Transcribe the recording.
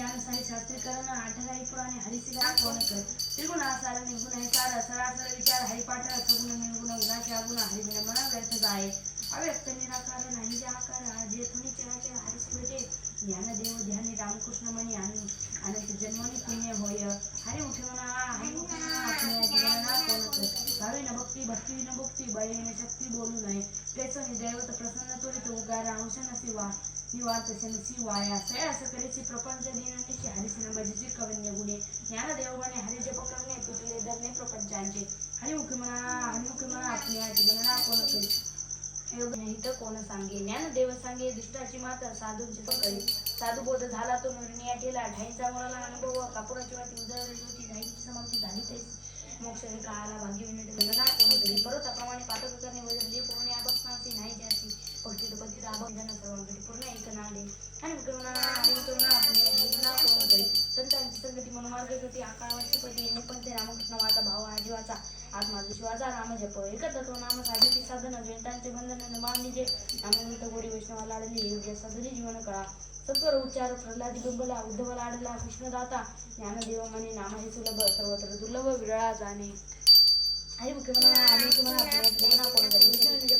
ज्ञानसाई शास्त्रीकरण आठराई पुराणे हरिसिला कोण कर त्रिगुणासार निर्गुण हे सार सरासर विचार हरिपाठ सगुण निर्गुण गुणाचे अगुण हरिबिन मना व्यर्थ जाय अव्यक्त निराकार नाही आकार जे थुनी चराचर हरिसिवचे ज्ञानदेव ध्यानी रामकृष्ण मणी अनंत जन्मनी पुण्य होय हरि उठे म्हणा आपल्या जीवना कोण कर भावे न भक्ती भक्ती न भक्ती बळीने शक्ती बोलू नये तेच दैवत प्रसन्न तोरित उगार अंश नसी वा निवार्थ नसी वाया सय असं करीची प्रपंच दिननिशी हरिसिन भजची कवन्य गुणे ज्ञानदेव म्हणे हरि जप करणे तुटले धरणे प्रपंचांचे हरिमुखी म्हणा आपल्या जीवना कोण करी योग हित कोण सांगे ज्ञानदेव सांगे दुष्टाची माता साधूंची करी साधू बोध झाला तो निर्णय ठेला ढाईचा मुळाला अनुभव कापुराची वाटी उजळली होती ढाईची समाप्ती झाली ते मोक्ष काळाला भाग्य विनंती गणना कोण करी पर्वताप्रमाणे पातक करणे वजरली पूर्ण आबसनाची नाही जाती पक्षित पतित आबंधन सर्वांकडे पूर्ण एक नांदे आणि करुणा आपल्या जीवना कोण करी संतांची संगती मनोमार्ग गती आकारावरची पती येणे पण ते रामकृष्ण वाचा भाव आजीवाचा आत्मा शिवाचा राम जप एकतत्व नाम साधिती साधन द्वैतांचे बंधन बांधीजे नामवंत गोडी वैष्णवा लाडली योग्य साधरी जीवन कळा सत्वर उच्चार प्रल्हादी बिंबला उद्धव लाडला कृष्णदाता ज्ञानदेव म्हणे नाम हे सुलभ सर्वत्र दुर्लभ विरळा जाणे हरिमुखी म्हणा कोण करी